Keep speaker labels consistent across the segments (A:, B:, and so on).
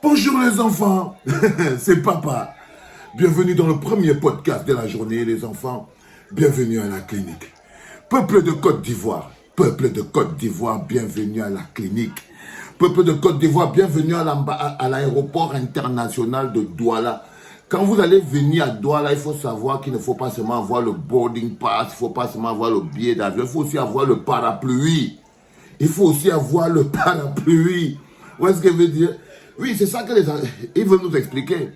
A: Bonjour les enfants, c'est papa. Bienvenue dans le premier podcast de la journée les enfants. Bienvenue à la clinique. Peuple de Côte d'Ivoire, bienvenue à la clinique. Peuple de Côte d'Ivoire, bienvenue à l'aéroport international de Douala. Quand vous allez venir à Douala, il faut savoir qu'il ne faut pas seulement avoir le boarding pass, il ne faut pas seulement avoir le billet d'avion, il faut aussi avoir le parapluie. Il faut aussi avoir le parapluie. Où est-ce que je veux dire? Oui, c'est ça que ils veulent nous expliquer.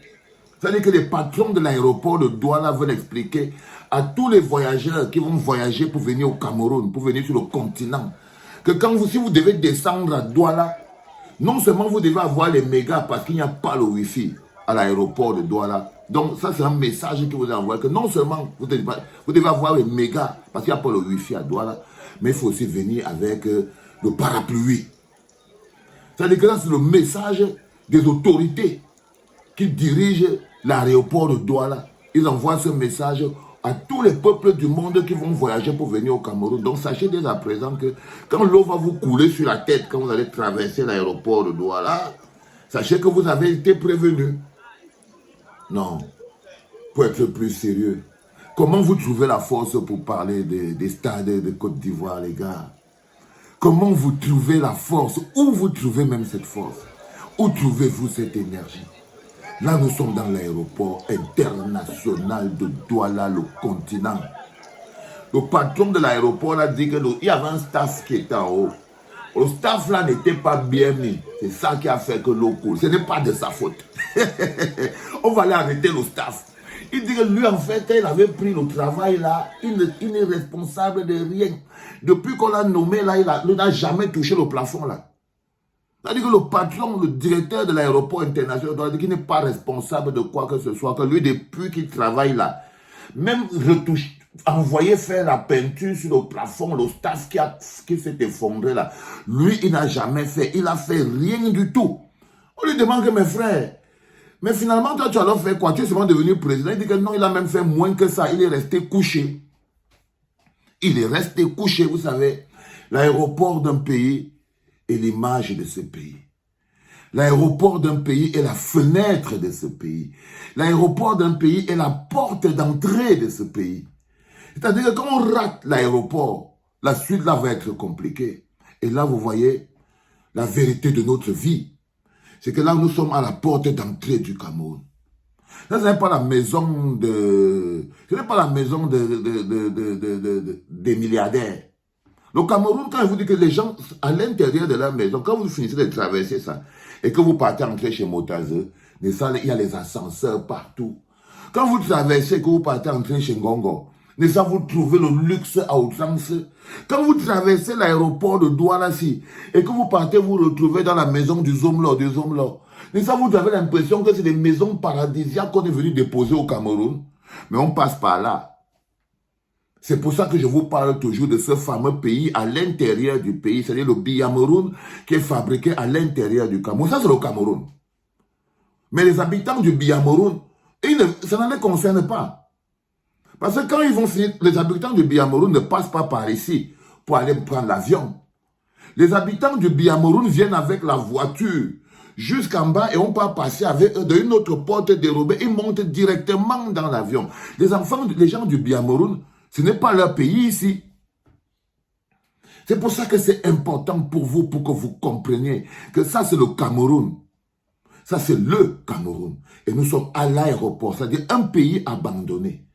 A: C'est-à-dire que les patrons de l'aéroport de Douala veulent expliquer à tous les voyageurs qui vont voyager pour venir au Cameroun, pour venir sur le continent, que si vous devez descendre à Douala, non seulement vous devez avoir les mégas parce qu'il n'y a pas le Wi-Fi à l'aéroport de Douala. Donc ça c'est un message que vous envoyez, que non seulement vous devez avoir les mégas parce qu'il n'y a pas le Wi-Fi à Douala, mais il faut aussi venir avec le parapluie. C'est-à-dire que là c'est le message des autorités qui dirigent l'aéroport de Douala. Ils envoient ce message à tous les peuples du monde qui vont voyager pour venir au Cameroun. Donc sachez dès à présent que quand l'eau va vous couler sur la tête, quand vous allez traverser l'aéroport de Douala, sachez que vous avez été prévenu. Non, pour être plus sérieux, comment vous trouvez la force pour parler des stades de Côte d'Ivoire, les gars? Comment vous trouvez la force? Où vous trouvez même cette force? Où trouvez-vous cette énergie? Là, nous sommes dans l'aéroport international de Douala, le continent. Le patron de l'aéroport a dit qu'il y avait un staff qui était en haut. Le staff là n'était pas bien mis. C'est ça qui a fait que l'eau coule. Ce n'est pas de sa faute. On va aller arrêter le staff. Il dit que lui, en fait, il avait pris le travail là. Il n'est responsable de rien. Depuis qu'on l'a nommé là, il n'a jamais touché le plafond là. C'est-à-dire que le patron, le directeur de l'aéroport international, doit dire qu'il n'est pas responsable de quoi que ce soit, que lui, depuis qu'il travaille là, même envoyer faire la peinture sur le plafond, le staff qui s'est effondré là, lui, il n'a jamais fait, il n'a fait rien du tout. On lui demande que mes frères, mais finalement, toi, tu as alors fait quoi? Tu es seulement devenu président. Il dit que non, il a même fait moins que ça, il est resté couché. Il est resté couché, vous savez, l'aéroport d'un pays est l'image de ce pays. L'aéroport d'un pays est la fenêtre de ce pays. L'aéroport d'un pays est la porte d'entrée de ce pays. C'est-à-dire que quand on rate l'aéroport, la suite là va être compliquée. Et là, vous voyez la vérité de notre vie. C'est que là, nous sommes à la porte d'entrée du Cameroun. Ça, ce n'est pas la maison ce n'est pas la maison des milliardaires. Le Cameroun, quand je vous dis que les gens, à l'intérieur de leur maison, quand vous finissez de traverser ça, et que vous partez entrer chez Motazeux, il y a les ascenseurs partout. Quand vous traversez, que vous partez entrer chez Ngongo, vous trouvez le luxe à outrance. Quand vous traversez l'aéroport de Douala, et que vous partez vous retrouver dans la maison du Zomlo, vous avez l'impression que c'est des maisons paradisiaques qu'on est venu déposer au Cameroun. Mais on passe par là. C'est pour ça que je vous parle toujours de ce fameux pays à l'intérieur du pays, c'est-à-dire le Biameroun qui est fabriqué à l'intérieur du Cameroun. Ça, c'est le Cameroun. Mais les habitants du Biameroun, ça ne les concerne pas. Parce que quand ils vont finir, les habitants du Biameroun ne passent pas par ici pour aller prendre l'avion. Les habitants du Biameroun viennent avec la voiture jusqu'en bas et on peut passer avec eux d'une autre porte dérobée. Ils montent directement dans l'avion. Les gens du Biameroun, ce n'est pas leur pays ici. C'est pour ça que c'est important pour vous, pour que vous compreniez que ça c'est le Cameroun. Ça c'est le Cameroun. Et nous sommes à l'aéroport, c'est-à-dire un pays abandonné.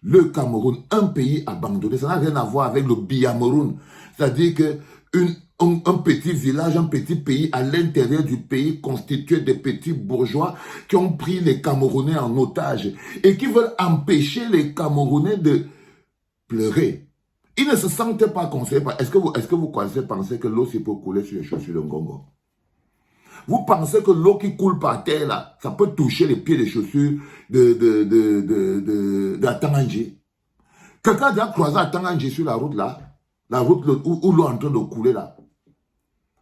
A: Le Cameroun, un pays abandonné. Ça n'a rien à voir avec le Biameroun. C'est-à-dire un petit village, un petit pays à l'intérieur du pays constitué de petits bourgeois qui ont pris les Camerounais en otage et qui veulent empêcher les Camerounais de pleurer. Ils ne se sentent pas concernés. Est-ce que vous pensez que l'eau peut couler sur les chaussures de Ngongo? Vous pensez que l'eau qui coule par terre, là, ça peut toucher les pieds des chaussures de Tanganji? Quelqu'un a déjà croisé à Tanganji sur la route, là? La route où l'eau est en train de couler, là?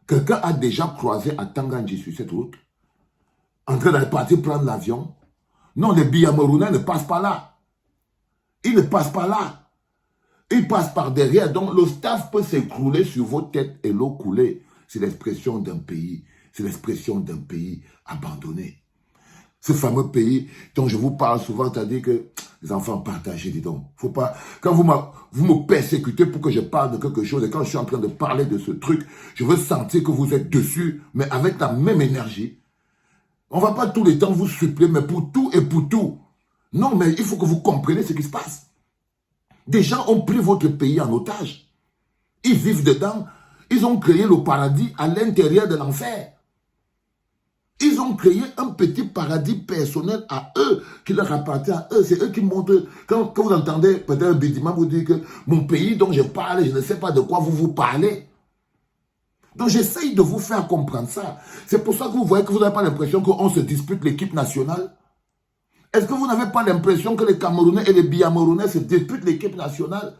A: Quelqu'un a déjà croisé à Tanganji sur cette route? En train d'aller partir prendre l'avion? Non, les Biamerounais ne passent pas là. Ils ne passent pas là. Ils passent par derrière. Donc, le staff peut s'écrouler sur vos têtes et l'eau couler. C'est l'expression d'un pays. C'est l'expression d'un pays abandonné. Ce fameux pays dont je vous parle souvent, c'est-à-dire que les enfants partagés, dis donc. Faut pas, quand vous me persécutez pour que je parle de quelque chose, et quand je suis en train de parler de ce truc, je veux sentir que vous êtes dessus, mais avec la même énergie. On ne va pas tous les temps vous suppléer, mais pour tout et pour tout. Non, mais il faut que vous compreniez ce qui se passe. Des gens ont pris votre pays en otage. Ils vivent dedans. Ils ont créé le paradis à l'intérieur de l'enfer. Ils ont créé un petit paradis personnel à eux, qui leur appartient à eux. C'est eux qui montrent. Quand vous entendez peut-être un bidiment vous dire que mon pays dont je parle, je ne sais pas de quoi vous parlez. Donc j'essaye de vous faire comprendre ça. C'est pour ça que vous voyez que vous n'avez pas l'impression qu'on se dispute l'équipe nationale. Est-ce que vous n'avez pas l'impression que les Camerounais et les Biamoronais se disputent l'équipe nationale?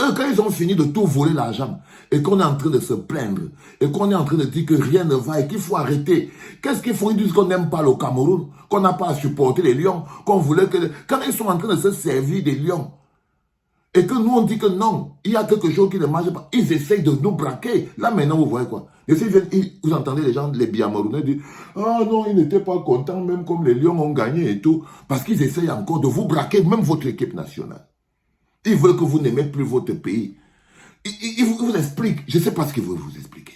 A: Eux, quand ils ont fini de tout voler l'argent, et qu'on est en train de se plaindre, et qu'on est en train de dire que rien ne va et qu'il faut arrêter, qu'est-ce qu'ils font? Ils disent qu'on n'aime pas le Cameroun, qu'on n'a pas à supporter les lions, qu'on voulait que... Quand ils sont en train de se servir des lions, et que nous on dit que non, il y a quelque chose qui ne marche pas, ils essayent de nous braquer. Là maintenant, vous voyez quoi? Vous entendez les gens, les Biamoronais dire « Ah non, ils n'étaient pas contents, même comme les lions ont gagné et tout. » Parce qu'ils essayent encore de vous braquer, même votre équipe nationale. Ils veulent que vous n'aimez plus votre pays. Ils vous expliquent. Je ne sais pas ce qu'ils veulent vous expliquer.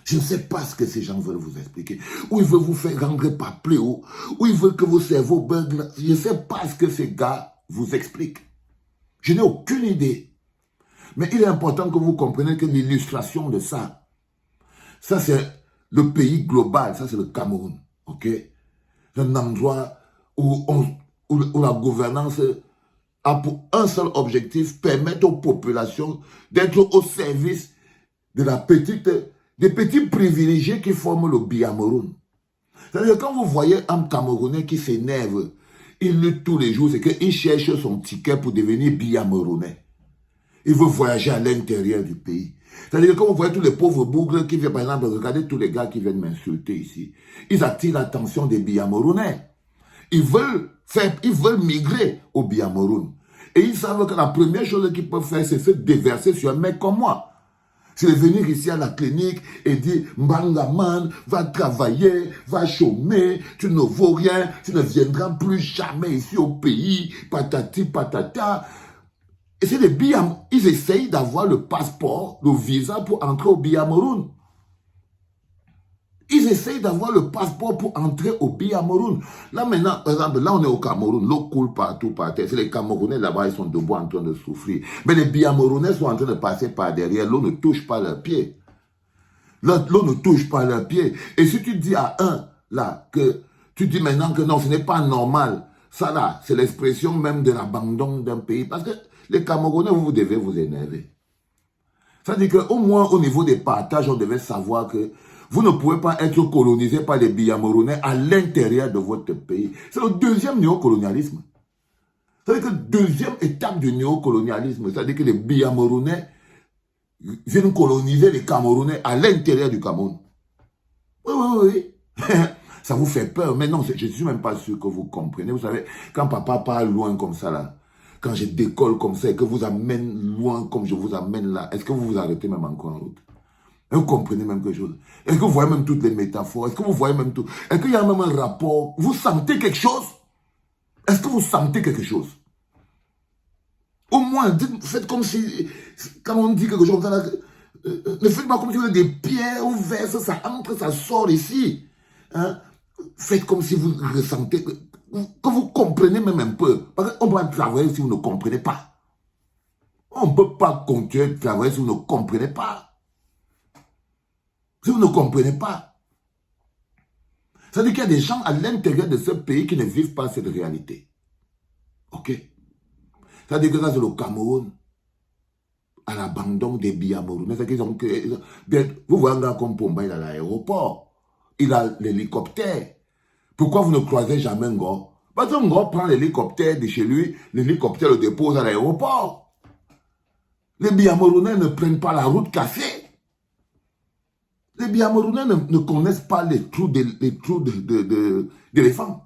A: Je ne sais pas ce que ces gens veulent vous expliquer. Ou ils veulent vous faire rendre par plus haut. Ou ils veulent que vos cerveaux buglent. Je ne sais pas ce que ces gars vous expliquent. Je n'ai aucune idée. Mais il est important que vous compreniez que l'illustration de ça, ça c'est le pays global, ça c'est le Cameroun. Ok? C'est un endroit où la gouvernance a pour un seul objectif, permettre aux populations d'être au service de des petits privilégiés qui forment le Biamoron. C'est-à-dire que quand vous voyez un Camerounais qui s'énerve, il lutte tous les jours, c'est qu'il cherche son ticket pour devenir Biamoronais. Il veut voyager à l'intérieur du pays. C'est-à-dire que quand vous voyez tous les pauvres bougres qui viennent, par exemple, regardez tous les gars qui viennent m'insulter ici, ils attirent l'attention des Biamoronais. Ils veulent migrer au Biamoron. Et ils savent que la première chose qu'ils peuvent faire, c'est se déverser sur un mec comme moi. C'est de venir ici à la clinique et dire « Mbangaman, va travailler, va chômer, tu ne vaux rien, tu ne viendras plus jamais ici au pays, patati patata ». Et c'est les Biamoron. Ils essayent d'avoir le passeport, le visa pour entrer au Biamoron. Ils essayent d'avoir le passeport pour entrer au Biamoron. Là maintenant, par exemple, là on est au Cameroun, l'eau coule partout par terre. C'est les Camerounais là-bas, ils sont debout en train de souffrir. Mais les Biamoronais sont en train de passer par derrière, l'eau ne touche pas leurs pieds. L'eau ne touche pas leurs pieds. Et si tu dis à un, là, que tu dis maintenant que non, ce n'est pas normal, ça là, c'est l'expression même de l'abandon d'un pays. Parce que les Camerounais, vous devez vous énerver. Ça veut dire qu'au moins au niveau des partages, on devait savoir que vous ne pouvez pas être colonisé par les Biamoronais à l'intérieur de votre pays. C'est le deuxième néocolonialisme. C'est-à-dire que la deuxième étape du néocolonialisme, c'est-à-dire que les Biamoronais viennent coloniser les Camerounais à l'intérieur du Cameroun. Oui. Ça vous fait peur, mais non, je ne suis même pas sûr que vous comprenez. Vous savez, quand papa parle loin comme ça là, quand je décolle comme ça et que vous amène loin comme je vous amène là, est-ce que vous vous arrêtez même encore en route? Vous comprenez même quelque chose? Est-ce que vous voyez même toutes les métaphores? Est-ce que vous voyez même tout? Est-ce qu'il y a même un rapport? Vous sentez quelque chose? Est-ce que vous sentez quelque chose? Au moins, faites comme si, quand on dit quelque chose, ne faites pas comme si vous avez des pierres ouvertes, ça entre, ça sort ici. Hein? Faites comme si vous ressentez, que vous comprenez même un peu. Parce qu'on ne peut pas travailler si vous ne comprenez pas. On ne peut pas continuer de travailler si vous ne comprenez pas. Si vous ne comprenez pas. Ça veut dire qu'il y a des gens à l'intérieur de ce pays qui ne vivent pas cette réalité. Ok? Ça veut dire que ça c'est le Cameroun à l'abandon des Biamoronais. Vous voyez un gars comme Pomba, il a l'aéroport. Il a l'hélicoptère. Pourquoi vous ne croisez jamais un gars? Parce qu'un gars prend l'hélicoptère de chez lui, l'hélicoptère le dépose à l'aéroport. Les Biamoronais ne prennent pas la route cassée. Les Biamoronais ne connaissent pas les trous d'éléphants.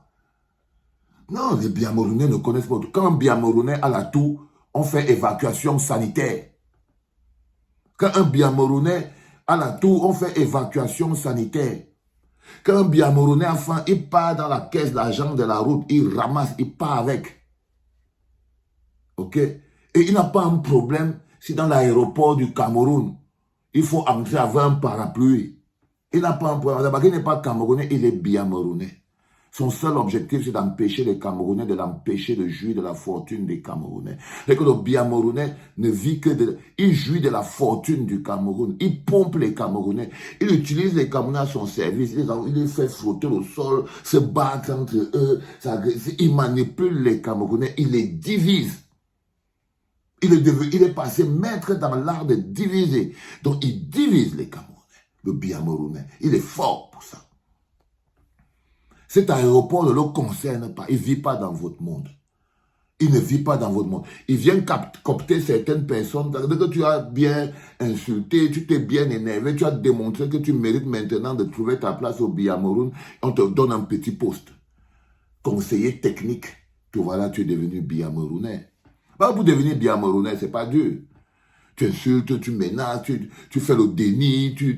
A: Non, les Biamoronais ne connaissent pas. Quand un Biamoronais a la toux, on fait évacuation sanitaire. Quand un Biamoronais À la tour, on fait évacuation sanitaire. Quand un Biamouronnais a faim, il part dans la caisse d'argent de la route, il ramasse, il part avec. Ok? Et il n'a pas un problème si dans l'aéroport du Cameroun, il faut entrer avec un parapluie. Il n'a pas un problème. D'abord, il n'est pas Camerounais, il est Biamouronnais. Son seul objectif, c'est d'empêcher les Camerounais, de l'empêcher de jouir de la fortune des Camerounais. Et que le Biamouronnais ne vit que de... Il jouit de la fortune du Cameroun. Il pompe les Camerounais. Il utilise les Camerounais à son service. Il les fait flotter au sol, se battre entre eux. Il manipule les Camerounais. Il les divise. Il est passé maître dans l'art de diviser. Donc, il divise les Camerounais. Le Biamouronnais. Il est fort pour ça. Cet aéroport ne le concerne pas. Il ne vit pas dans votre monde. Il ne vit pas dans votre monde. Il vient copter certaines personnes. Dès que tu as bien insulté, tu t'es bien énervé, tu as démontré que tu mérites maintenant de trouver ta place au Biamourou, on te donne un petit poste. Conseiller technique. Que voilà, tu es devenu Biamouronnais. Pour devenir Biamouronnais, ce n'est pas dur. Tu insultes, tu menaces, tu fais le déni, tu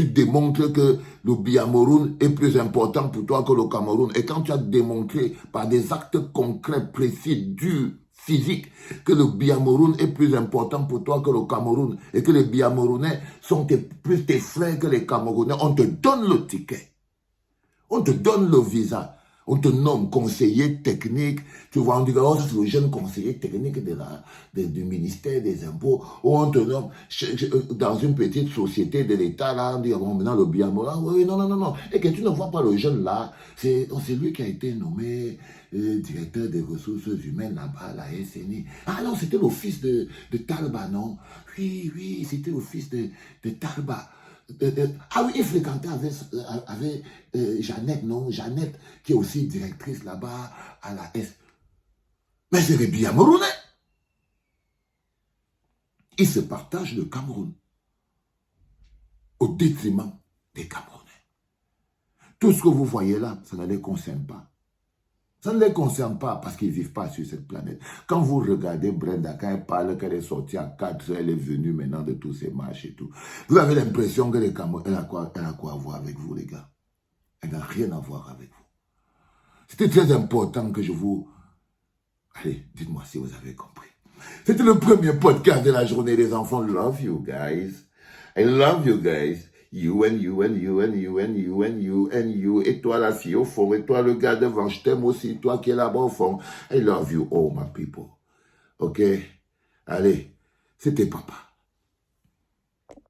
A: démontres que le Biamourou est plus important pour toi que le Cameroun. Et quand tu as démontré par des actes concrets, précis, durs, physiques, que le Biamourou est plus important pour toi que le Cameroun, et que les Biamouronnais sont plus tes frères que les Camerounais, on te donne le ticket. On te donne le visa. On te nomme conseiller technique. Tu vois, on dit que oh, c'est le jeune conseiller technique du ministère des Impôts. Ou on te nomme dans une petite société de l'État, là, on dit, bon, maintenant le Biamourou. Oui, non. Et que tu ne vois pas le jeune là. C'est lui qui a été nommé directeur des ressources humaines là-bas à la SNI. Ah non, c'était le fils de Talba, non? Oui, c'était le fils de Talba. Ah oui, il fréquentait avec Jeannette, non? Jeannette, qui est aussi directrice là-bas à la S. Mais c'est les Biamouronnais. Ils se partagent le Cameroun au détriment des Camerounais. Tout ce que vous voyez là, ça ne les concerne pas. Ça ne les concerne pas parce qu'ils ne vivent pas sur cette planète. Quand vous regardez Brenda, quand elle parle qu'elle est sortie à 4 heures, elle est venue maintenant de tous ces marches et tout, vous avez l'impression que les Camerounais, elle a quoi à voir avec vous, les gars? Elle n'a rien à voir avec vous. C'était très important que je vous... Allez, dites-moi si vous avez compris. C'était le premier podcast de la journée des enfants. Love you guys. I love you guys. You and you and you and you and you and you and you. Et toi la fille au fond. Et toi le gars devant. Je t'aime aussi. Toi qui es là-bas au fond. I love you all my people. Ok? Allez, c'était papa.